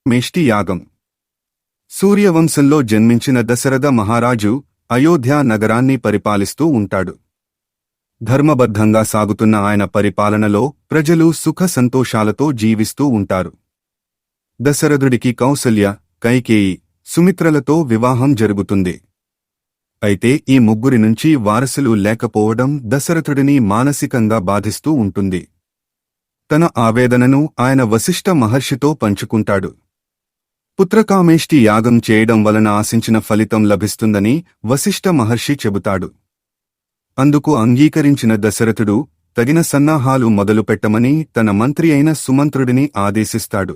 మేష్టి యాగం. సూర్యవంశంలో జన్మించిన దశరథ మహారాజు అయోధ్య నగరాన్ని పరిపాలిస్తూ ఉంటాడు. ధర్మబద్ధంగా సాగుతున్న ఆయన పరిపాలనలో ప్రజలు సుఖ సంతోషాలతో జీవిస్తూ ఉంటారు. దశరథుడికి కౌసల్య, కైకేయి, సుమిత్రలతో వివాహం జరుగుతుంది. అయితే ఈ ముగ్గురి నుంచి వారసులు లేకపోవడం దశరథుడిని మానసికంగా బాధిస్తూ ఉంటుంది. తన ఆవేదనను ఆయన వశిష్ఠ మహర్షితో పంచుకుంటాడు. పుత్రకామేష్టి యాగం చేయడం వలన ఆశించిన ఫలితం లభిస్తుందని వశిష్ఠ మహర్షి చెబుతాడు. అందుకు అంగీకరించిన దశరథుడు తగిన సన్నాహాలు మొదలుపెట్టమని తన మంత్రి అయిన సుమంత్రుడిని ఆదేశిస్తాడు.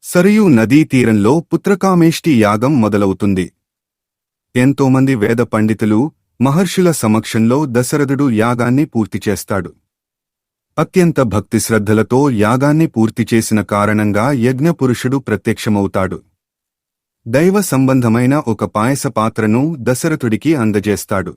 సరయూ నదీ తీరంలో పుత్రకామేష్టి యాగం మొదలవుతుంది. ఎంతోమంది వేద పండితులు, మహర్షుల సమక్షంలో దశరథుడు యాగాన్ని పూర్తిచేస్తాడు. అత్యంత భక్తిశ్రద్ధలతో యాగాన్ని పూర్తిచేసిన కారణంగా యజ్ఞపురుషుడు ప్రత్యక్షమవుతాడు. దైవ సంబంధమైన ఒక పాయస పాత్రను దశరథుడికి అందజేస్తాడు.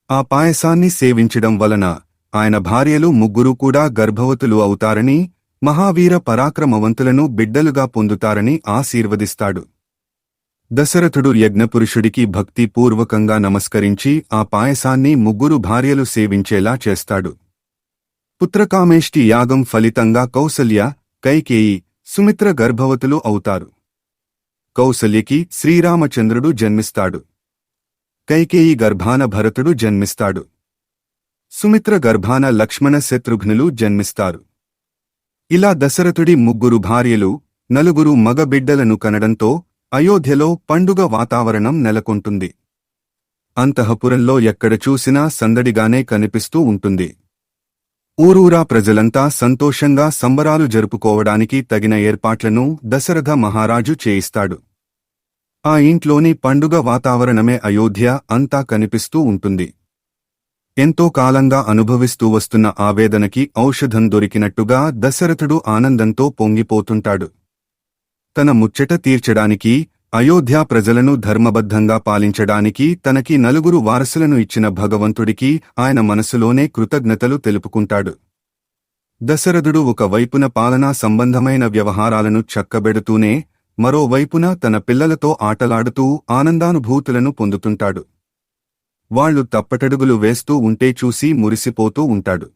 ఆ పాయసాన్ని సేవించడం వలన ఆయన భార్యలు ముగ్గురు కూడా గర్భవతులు అవుతారని, మహావీర పరాక్రమవంతులను బిడ్డలుగా పొందుతారని ఆశీర్వదిస్తాడు. దశరథుడు యజ్ఞపురుషుడికి భక్తిపూర్వకంగా నమస్కరించి ఆ పాయసాన్ని ముగ్గురు భార్యలు సేవించేలా చేస్తాడు. పుత్రకామేష్టి యాగం ఫలితంగా కౌసల్య, కైకేయి, సుమిత్ర గర్భవతులు అవుతారు. కౌసల్యకి శ్రీరామచంద్రుడు జన్మిస్తాడు. కైకేయి గర్భాన భరతుడు జన్మిస్తాడు. సుమిత్ర గర్భాన లక్ష్మణ, శత్రుఘ్నులు జన్మిస్తారు. ఇలా దశరథుడి ముగ్గురు భార్యలు, నలుగురు మగ బిడ్డలను కనడంతో అయోధ్యలో పండుగ వాతావరణం నెలకొంటుంది. అంతఃపురంలో ఎక్కడ చూసినా సందడిగానే కనిపిస్తూ ఉంటుంది. ఊరూరా ప్రజలంతా సంతోషంగా సంబరాలు జరుపుకోవడానికి తగిన ఏర్పాట్లను దశరథ మహారాజు చేయిస్తాడు. ఆ ఇంట్లోని పండుగ వాతావరణమే అయోధ్య అంతా కనిపిస్తూ ఉంటుంది. ఎంతో కాలంగా అనుభవిస్తూ వస్తున్న ఆవేదనకి ఔషధం దొరికినట్టుగా దశరథుడు ఆనందంతో పొంగిపోతుంటాడు. తన ముచ్చట తీర్చడానికి, అయోధ్యా ప్రజలను ధర్మబద్ధంగా పాలించడానికి తనకి నలుగురు వారసులను ఇచ్చిన భగవంతుడికి ఆయన మనసులోనే కృతజ్ఞతలు తెలుపుకుంటాడు. దశరథుడు ఒకవైపున పాలనా సంబంధమైన వ్యవహారాలను చక్కబెడుతూనే మరోవైపున తన పిల్లలతో ఆటలాడుతూ ఆనందానుభూతులను పొందుతుంటాడు. వాళ్లు తప్పటడుగులు వేస్తూ ఉంటే చూసి మురిసిపోతూ ఉంటాడు.